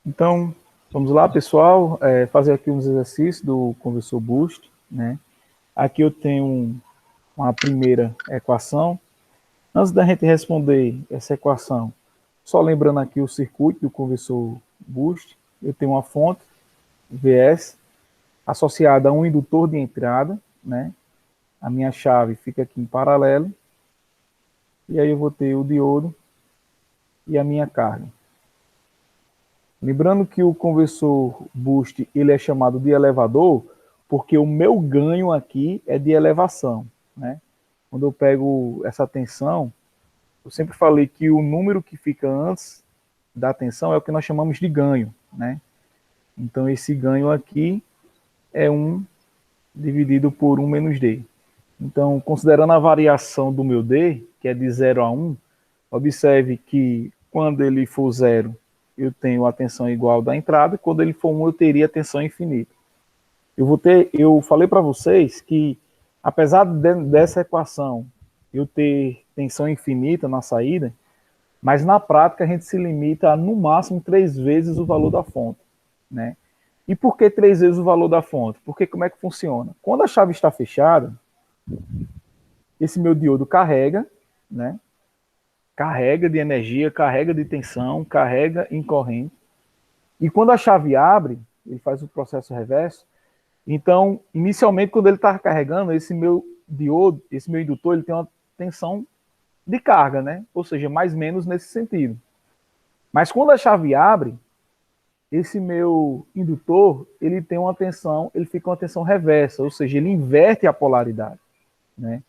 Então, vamos lá, pessoal, fazer aqui uns exercícios do Conversor Boost, né? Aqui eu tenho uma primeira equação. Antes da gente responder essa equação, só lembrando aqui o circuito do Conversor Boost, eu tenho uma fonte, VS, associada a um indutor de entrada, né? A minha chave fica aqui em paralelo, e aí eu vou ter o diodo e a minha carga. Lembrando que o conversor boost ele é chamado de elevador porque o meu ganho aqui é de elevação, né? Quando eu pego essa tensão, eu sempre falei que o número que fica antes da tensão é o que nós chamamos de ganho, né? Então esse ganho aqui é 1 dividido por 1 menos D. Então, considerando a variação do meu D, que é de 0 a 1, observe que quando ele for 0, eu tenho a tensão igual da entrada, e quando ele for 1, eu teria a tensão infinita. Eu falei para vocês que, apesar dessa equação eu ter tensão infinita na saída, mas na prática a gente se limita a, no máximo, 3 vezes o valor da fonte, né? E por que 3 vezes o valor da fonte? Porque como é que funciona? Quando a chave está fechada, esse meu diodo carrega, né? Carrega de energia, carrega de tensão, carrega em corrente. E quando a chave abre, ele faz o processo reverso. Então, inicialmente, quando ele está carregando, esse meu diodo, esse meu indutor, ele tem uma tensão de carga, né? Ou seja, mais ou menos nesse sentido. Mas quando a chave abre, esse meu indutor, ele tem uma tensão, ele fica uma tensão reversa, ou seja, ele inverte a polaridade, né?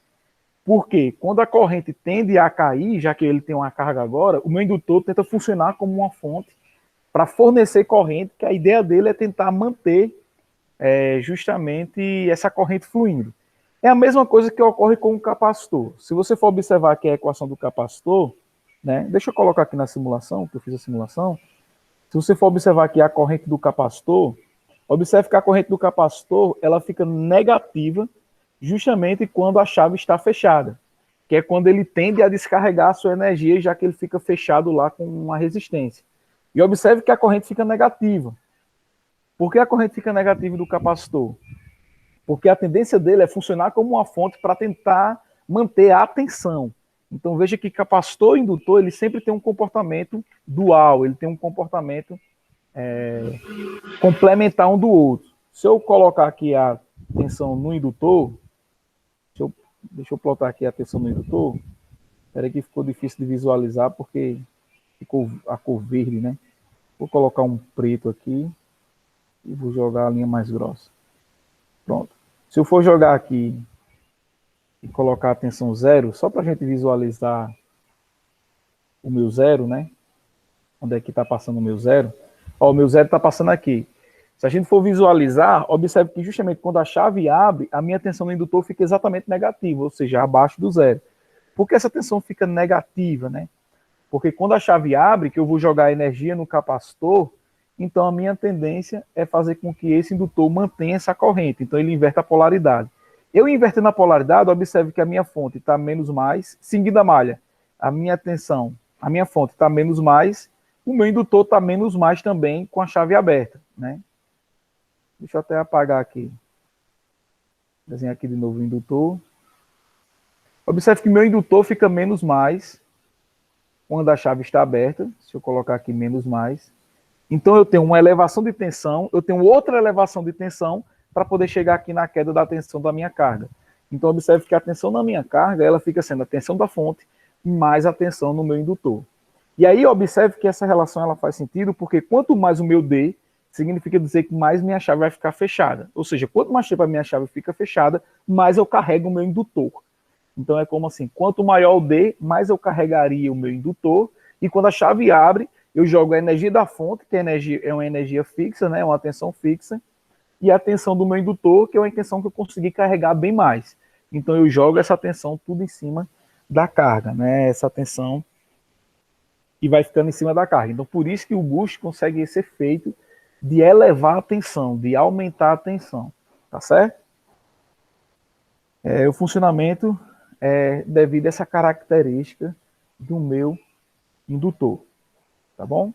Porque quando a corrente tende a cair, já que ele tem uma carga agora, o meu indutor tenta funcionar como uma fonte para fornecer corrente, que a ideia dele é tentar manter justamente essa corrente fluindo. É a mesma coisa que ocorre com o capacitor. Se você for observar aqui a equação do capacitor, né, deixa eu colocar aqui na simulação, que eu fiz a simulação. Se você for observar aqui a corrente do capacitor, observe que a corrente do capacitor ela fica negativa justamente quando a chave está fechada, que é quando ele tende a descarregar a sua energia, já que ele fica fechado lá com uma resistência. E observe que a corrente fica negativa. Por que a corrente fica negativa do capacitor? Porque a tendência dele é funcionar como uma fonte para tentar manter a tensão. Então veja que capacitor e indutor ele sempre tem um comportamento dual, ele tem um comportamento complementar um do outro. Se eu colocar aqui a tensão no indutor, deixa eu plotar aqui a tensão no indutor. Espera que ficou difícil de visualizar porque ficou a cor verde, né? Vou colocar um preto aqui e vou jogar a linha mais grossa. Pronto. Se eu for jogar aqui e colocar a tensão 0, só para a gente visualizar o meu 0, né? Onde é que está passando o meu 0? Ó, o meu 0 está passando aqui. Se a gente for visualizar, observe que justamente quando a chave abre, a minha tensão no indutor fica exatamente negativa, ou seja, abaixo do 0. Por que essa tensão fica negativa, né? Porque quando a chave abre, que eu vou jogar energia no capacitor, então a minha tendência é fazer com que esse indutor mantenha essa corrente. Então ele inverte a polaridade. Eu invertendo a polaridade, observe que a minha fonte está menos mais, seguindo a malha. A minha tensão, a minha fonte está menos mais, o meu indutor está menos mais também com a chave aberta, né? Deixa eu até apagar aqui. Desenhar aqui de novo o indutor. Observe que meu indutor fica menos mais quando a chave está aberta. Se eu colocar aqui menos mais. Então eu tenho uma elevação de tensão, eu tenho outra elevação de tensão para poder chegar aqui na queda da tensão da minha carga. Então observe que a tensão na minha carga, ela fica sendo a tensão da fonte mais a tensão no meu indutor. E aí observe que essa relação ela faz sentido porque quanto mais o meu D, significa dizer que mais minha chave vai ficar fechada. Ou seja, quanto mais tempo a minha chave fica fechada, mais eu carrego o meu indutor. Então é como assim, quanto maior o D, mais eu carregaria o meu indutor, e quando a chave abre, eu jogo a energia da fonte, que é uma energia fixa, né, uma tensão fixa, e a tensão do meu indutor, que é uma tensão que eu consegui carregar bem mais. Então eu jogo essa tensão tudo em cima da carga, né, essa tensão que vai ficando em cima da carga. Então por isso que o boost consegue esse efeito de elevar a tensão, de aumentar a tensão, tá certo? O funcionamento é devido a essa característica do meu indutor, tá bom?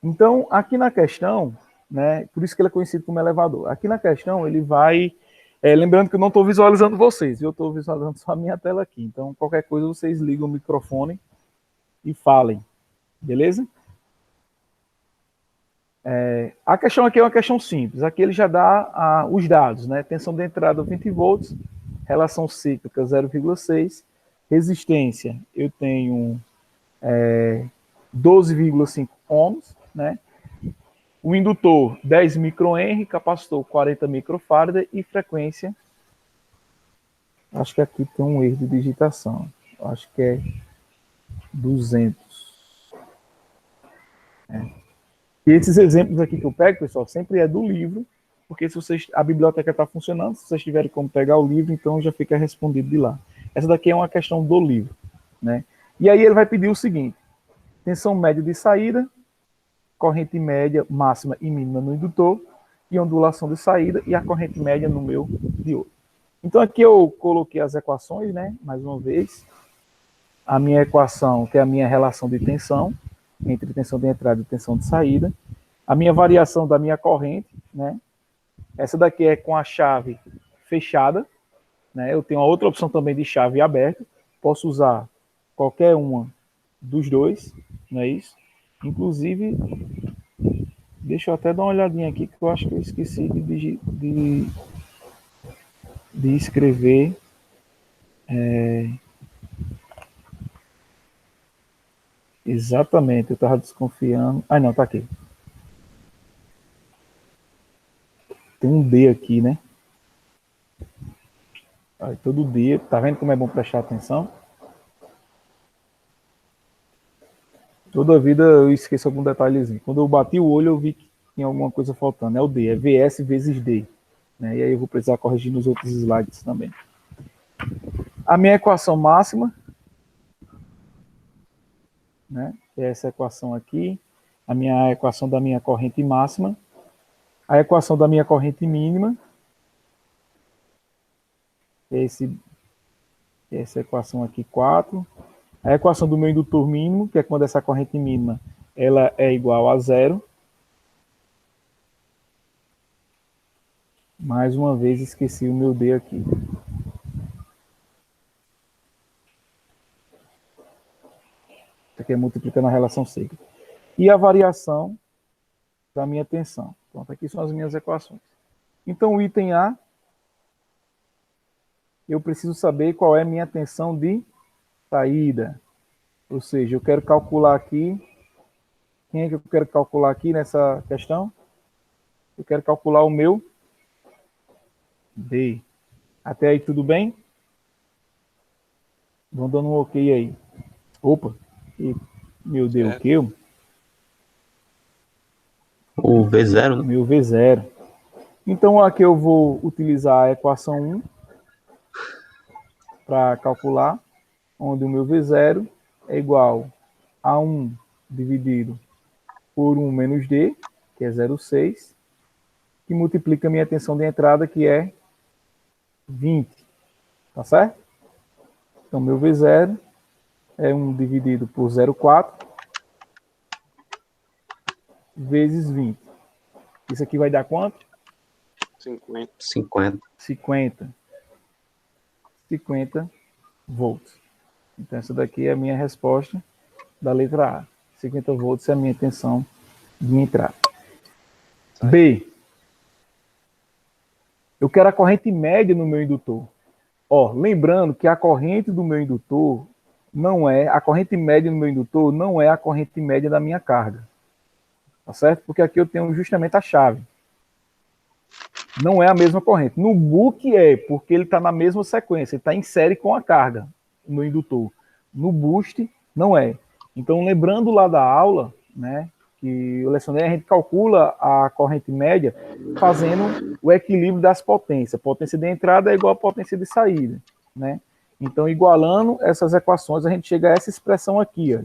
Então, aqui na questão, né, por isso que ele é conhecido como elevador. Aqui na questão, ele vai... lembrando que eu não estou visualizando vocês, eu estou visualizando só a minha tela aqui. Então, qualquer coisa, vocês ligam o microfone e falem, beleza? A questão aqui é uma questão simples. Aqui ele já dá os dados, né? Tensão de entrada 20 volts, relação cíclica 0,6, resistência eu tenho 12,5 ohms, né? O indutor 10 microhenry, capacitor 40 microfarad e frequência, acho que aqui tem um erro de digitação, acho que é 200. E esses exemplos aqui que eu pego, pessoal, sempre é do livro, porque se vocês, a biblioteca está funcionando, se vocês tiverem como pegar o livro, então já fica respondido de lá. Essa daqui é uma questão do livro, né? E aí ele vai pedir o seguinte: tensão média de saída, corrente média, máxima e mínima no indutor, e ondulação de saída, e a corrente média no meu diodo. Então aqui eu coloquei as equações, né? Mais uma vez. A minha equação, que é a minha relação de tensão, entre tensão de entrada e tensão de saída. A minha variação da minha corrente, né? Essa daqui é com a chave fechada, né? Eu tenho uma outra opção também de chave aberta. Posso usar qualquer uma dos dois, não é isso? Inclusive, deixa eu até dar uma olhadinha aqui, que eu acho que eu esqueci de escrever. Exatamente, eu estava desconfiando. Ah, não, tá aqui. Tem um D aqui, né? Aí, todo dia, tá vendo como é bom prestar atenção? Toda vida eu esqueço algum detalhezinho. Quando eu bati o olho, eu vi que tinha alguma coisa faltando. É o D, é VS vezes D. Né? E aí eu vou precisar corrigir nos outros slides também. A minha equação máxima, né? É essa equação aqui. A minha equação da minha corrente máxima. A equação da minha corrente mínima. Essa equação aqui, 4. A equação do meu indutor mínimo, que é quando essa corrente mínima ela é igual a zero. Mais uma vez, esqueci o meu D aqui. Isso aqui é multiplicando a relação seca. E a variação da minha tensão. Pronto, aqui são as minhas equações. Então, o item A, eu preciso saber qual é a minha tensão de saída. Ou seja, eu quero calcular aqui. Quem é que eu quero calcular aqui nessa questão? Eu quero calcular o meu D. Até aí tudo bem? Vão dando um ok aí. Opa! Meu Deus, o que? O V0, né? Meu V0. Então aqui eu vou utilizar a equação 1 para calcular, onde o meu V0 é igual a 1 dividido por 1 menos D, que é 0,6, que multiplica a minha tensão de entrada, que é 20. Tá certo? Então, meu V0 é 1 dividido por 0,4 vezes 20. Isso aqui vai dar quanto? 50 volts. Então, essa daqui é a minha resposta da letra A. 50 volts é a minha tensão de entrada. B. Eu quero a corrente média no meu indutor. Ó, lembrando que a corrente do meu indutor não é, a corrente média no meu indutor não é a corrente média da minha carga. Tá certo? Porque aqui eu tenho justamente a chave. Não é a mesma corrente. No book é, porque ele está na mesma sequência, ele está em série com a carga no indutor. No boost, não é. Então, lembrando lá da aula, né, que eu lecionei, a gente calcula a corrente média fazendo o equilíbrio das potências. A potência de entrada é igual a potência de saída, né? Então, igualando essas equações, a gente chega a essa expressão aqui, ó,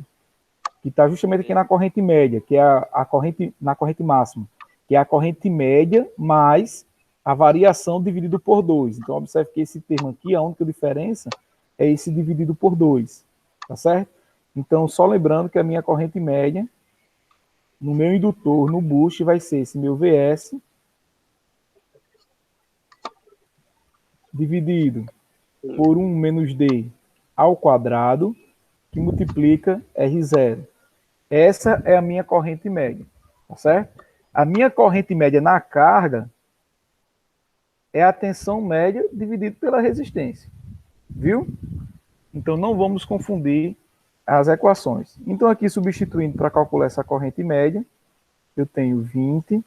que está justamente aqui na corrente média, que é a corrente, na corrente máxima, que é a corrente média mais a variação dividido por 2. Então, observe que esse termo aqui, a única diferença é esse dividido por 2, tá certo? Então, só lembrando que a minha corrente média no meu indutor, no boost, vai ser esse meu Vs dividido por 1 menos D ao quadrado, que multiplica R0. Essa é a minha corrente média, tá certo? A minha corrente média na carga é a tensão média dividido pela resistência, viu? Então não vamos confundir as equações. Então aqui substituindo para calcular essa corrente média, eu tenho 20,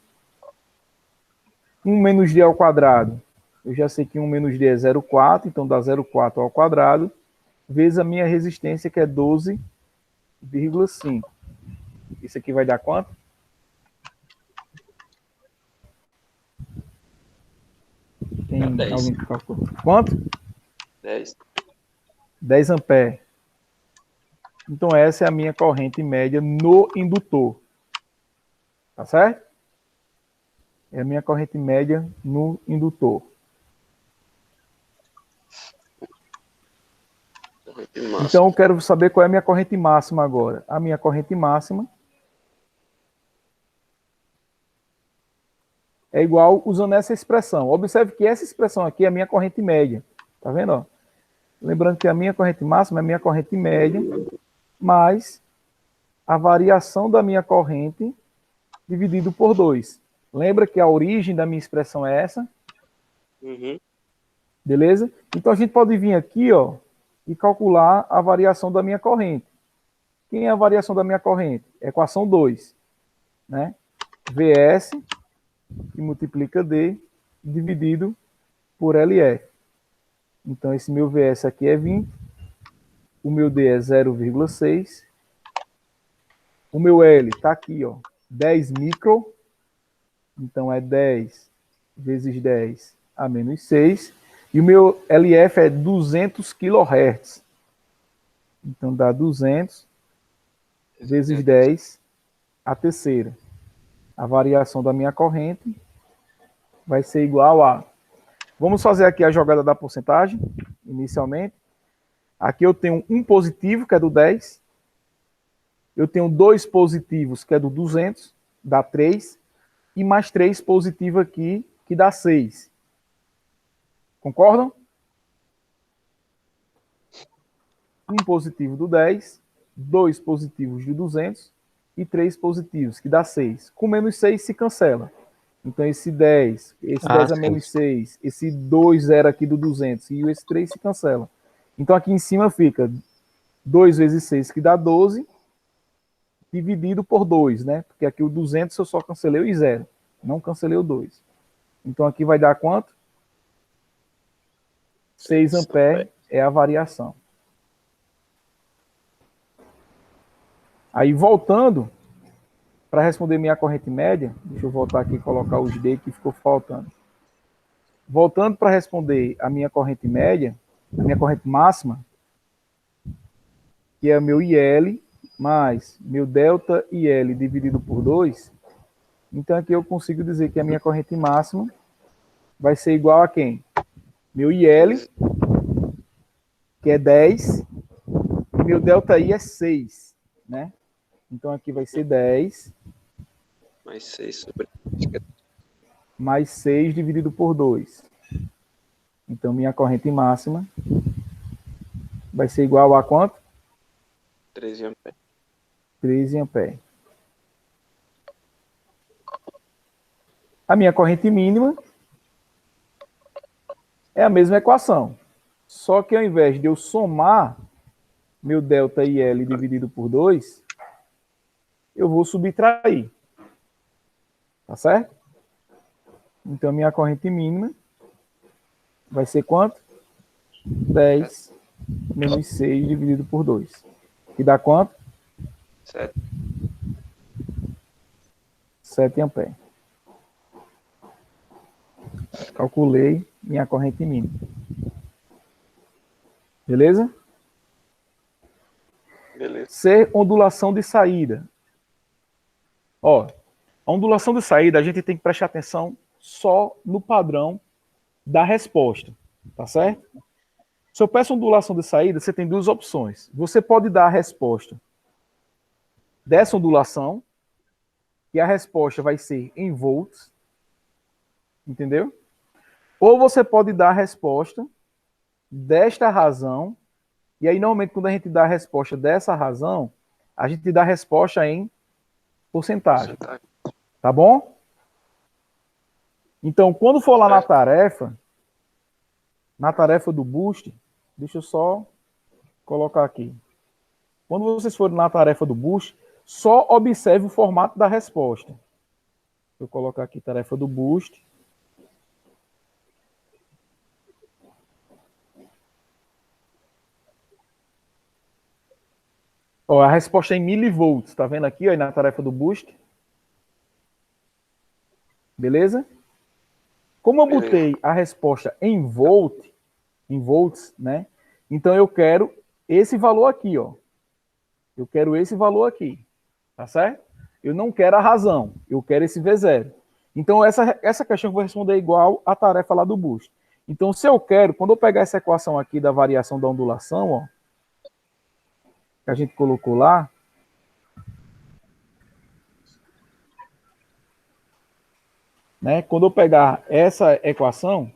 1 menos D ao quadrado, eu já sei que 1 menos D é 0,4, então dá 0,4 ao quadrado, vezes a minha resistência, que é 12,5. Isso aqui vai dar quanto? Tem 10. alguém que calcula? Quanto? 10. 10 amperes. Então essa é a minha corrente média no indutor. Tá certo? É a minha corrente média no indutor. Então eu quero saber qual é a minha corrente máxima agora. A minha corrente máxima é igual usando essa expressão. Observe que essa expressão aqui é a minha corrente média. Tá vendo? Ó? Lembrando que a minha corrente máxima é a minha corrente média mais a variação da minha corrente dividido por 2. Lembra que a origem da minha expressão é essa? Uhum. Beleza? Então a gente pode vir aqui, ó, e calcular a variação da minha corrente. Quem é a variação da minha corrente? Equação 2, né? Vs, que multiplica D, dividido por LF. Então esse meu Vs aqui é 20, o meu D é 0,6, o meu L está aqui, ó, 10 micro, então é 10 vezes 10 a menos 6, e o meu LF é 200 kHz. Então dá 200 vezes 10 a terceira. A variação da minha corrente vai ser igual a... Vamos fazer aqui a jogada da porcentagem, inicialmente. Aqui eu tenho um positivo, que é do 10. Eu tenho 2 positivos, que é do 200, dá 3. E mais 3 positivos aqui, que dá 6. Concordam? Um positivo do 10, 2 positivos do 200 e 3 positivos, que dá 6. Com menos 6 se cancela. Então esse 10, esse 10 a menos 6, esse 2 zero aqui do 200 e esse 3 se cancela. Então aqui em cima fica 2 vezes 6, que dá 12, dividido por 2, né? Porque aqui o 200 eu só cancelei o 0, não cancelei o 2. Então aqui vai dar quanto? 6 amperes é a variação. Aí voltando, para responder minha corrente média, deixa eu voltar aqui e colocar os D que ficou faltando. Voltando para responder a minha corrente média, a minha corrente máxima, que é meu IL mais meu delta IL dividido por 2, então aqui eu consigo dizer que a minha corrente máxima vai ser igual a quem? Meu IL, que é 10, e meu delta I é 6, né? Então aqui vai ser 10 mais 6 mais 6 dividido por 2. Então minha corrente máxima vai ser igual a quanto? 13 amperes. 13 amperes. A minha corrente mínima é a mesma equação. Só que ao invés de eu somar meu delta IL dividido por 2, eu vou subtrair. Tá certo? Então, minha corrente mínima vai ser quanto? 10 menos 6 dividido por 2. Que dá quanto? 7. 7 amperes. Calculei minha corrente mínima. Beleza? Beleza. Ser ondulação de saída. Ó, a ondulação de saída, a gente tem que prestar atenção só no padrão da resposta, tá certo? Se eu peço ondulação de saída, você tem duas opções. Você pode dar a resposta dessa ondulação, que a resposta vai ser em volts, entendeu? Ou você pode dar a resposta desta razão, e aí normalmente quando a gente dá a resposta dessa razão, a gente dá a resposta em porcentagem, tá bom? Então, quando for lá na tarefa do Boost, deixa eu só colocar aqui. Quando vocês forem na tarefa do Boost, só observe o formato da resposta. Vou colocar aqui tarefa do Boost. Ó, a resposta é em milivolts, tá vendo aqui ó, na tarefa do Boost? Beleza? Como eu botei a resposta em volts, né? Então eu quero esse valor aqui, ó. Eu quero esse valor aqui, tá certo? Eu não quero a razão, eu quero esse V0. Então essa questão eu vou responder igual a tarefa lá do Boost. Então se eu quero, quando eu pegar essa equação aqui da variação da ondulação, ó, que a gente colocou lá, né? Quando eu pegar essa equação,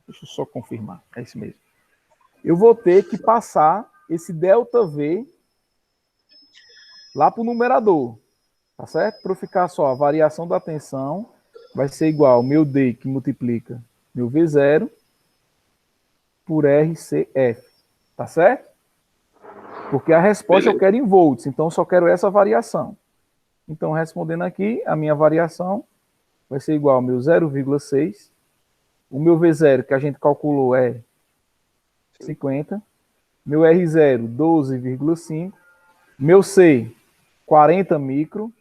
deixa eu só confirmar, é isso mesmo. Eu vou ter que passar esse ΔV lá para o numerador, tá certo? Para eu ficar só, a variação da tensão vai ser igual ao meu D, que multiplica meu V0, por RCF, tá certo? Porque a resposta eu quero em volts, então eu só quero essa variação. Então, respondendo aqui, a minha variação vai ser igual ao meu 0,6. O meu V0 que a gente calculou é 50. Meu R0, 12,5. Meu C, 40 micro.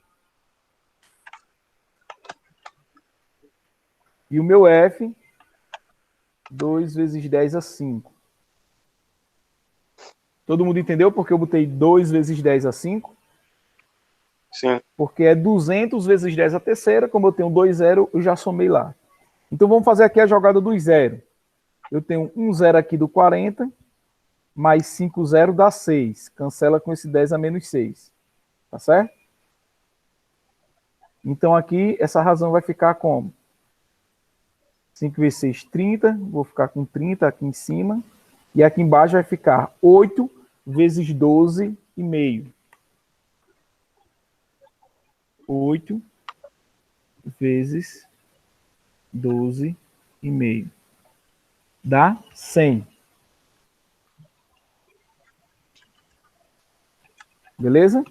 E o meu F, 2 vezes 10 a 5. Todo mundo entendeu porque eu botei 2 vezes 10 a 5? Sim. Porque é 200 vezes 10 a terceira. Como eu tenho 2 zero, eu já somei lá. Então vamos fazer aqui a jogada dos zero. Eu tenho um zero aqui do 40, mais 5 zero dá 6. Cancela com esse 10 a menos 6. Tá certo? Então aqui essa razão vai ficar como? 5 vezes 6, 30. Vou ficar com 30 aqui em cima. E aqui embaixo vai ficar 8 vezes 12,5. 8 vezes 12,5. Dá 100. Beleza?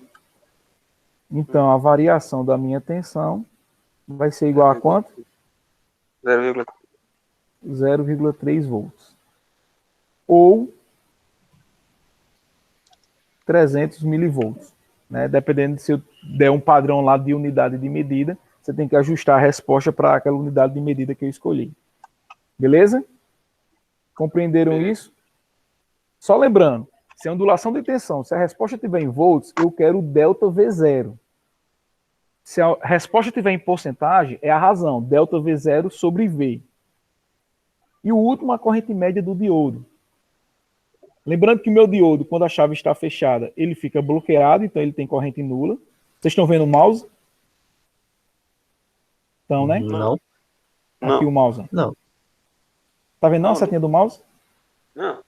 Então, a variação da minha tensão vai ser igual a quanto? 0,3 volts. Ou 300 milivolts. Né? Dependendo de se eu der um padrão lá de unidade de medida, você tem que ajustar a resposta para aquela unidade de medida que eu escolhi. Beleza? Compreenderam isso? Só lembrando, se a ondulação de tensão, se a resposta estiver em volts, eu quero o delta V0. Se a resposta estiver em porcentagem, é a razão, delta V0 sobre V. E o último, a corrente média do diodo. Lembrando que o meu diodo, quando a chave está fechada, ele fica bloqueado, então ele tem corrente nula. Vocês estão vendo o mouse? Então, né? Não. Aqui o mouse. Não. Tá vendo não a setinha do mouse? Não.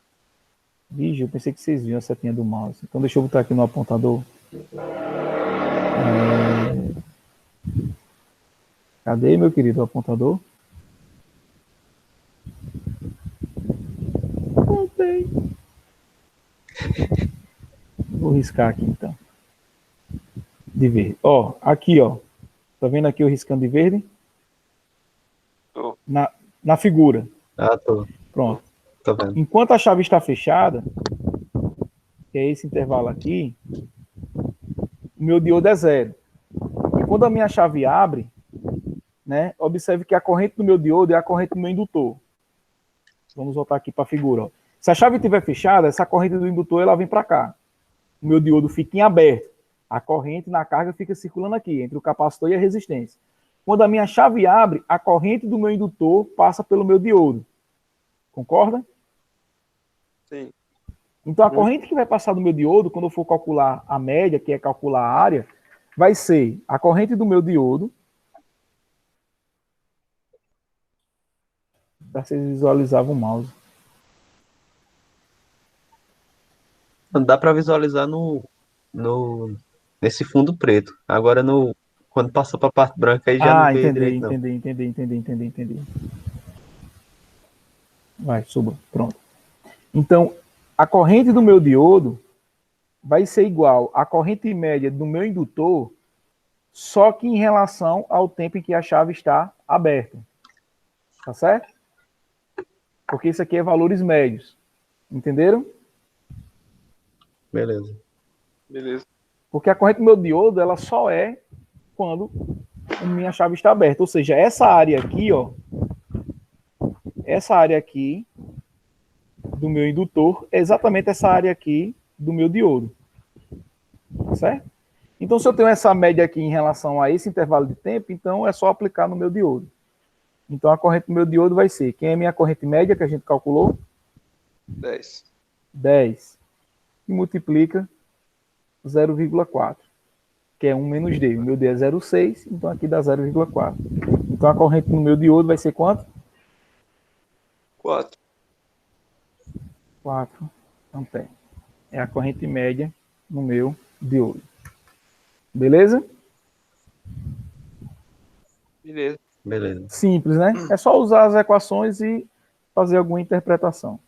Vixe, eu pensei que vocês viam a setinha do mouse. Então deixa eu botar aqui no apontador. Cadê, meu querido apontador? Não tem. Vou riscar aqui, então. De verde. Ó, aqui, ó. Tá vendo aqui eu riscando de verde? Oh. Na figura. Ah, tô. Pronto. Tô vendo. Enquanto a chave está fechada, que é esse intervalo aqui, o meu diodo é 0. E quando a minha chave abre, né, observe que a corrente do meu diodo é a corrente do meu indutor. Vamos voltar aqui para a figura. Ó. Se a chave estiver fechada, essa corrente do indutor ela vem para cá. O meu diodo fica em aberto. A corrente na carga fica circulando aqui, entre o capacitor e a resistência. Quando a minha chave abre, a corrente do meu indutor passa pelo meu diodo. Concorda? Sim. Então, a corrente que vai passar do meu diodo, quando eu for calcular a média, que é calcular a área, vai ser a corrente do meu diodo. Para vocês visualizavam o mouse. Dá para visualizar nesse fundo preto. Agora, quando passou para a parte branca, aí já não Ah, vê entendi, direito, não. entendi. Vai, suba, pronto. Então, a corrente do meu diodo vai ser igual à corrente média do meu indutor, só que em relação ao tempo em que a chave está aberta. Tá certo? Porque isso aqui é valores médios. Entenderam? Beleza. Beleza. Porque a corrente do meu diodo, ela só é quando a minha chave está aberta. Ou seja, essa área aqui, ó, essa área aqui do meu indutor é exatamente essa área aqui do meu diodo. Certo? Então, se eu tenho essa média aqui em relação a esse intervalo de tempo, então é só aplicar no meu diodo. Então, a corrente do meu diodo vai ser, quem é a minha corrente média que a gente calculou? 10. 10. E multiplica 0,4, que é 1 menos D. O meu D é 0,6, então aqui dá 0,4. Então, a corrente no meu diodo vai ser quanto? 4. 4. Então, tem. É a corrente média no meu diodo. Beleza? Beleza. Beleza. Simples, né? É só usar as equações e fazer alguma interpretação.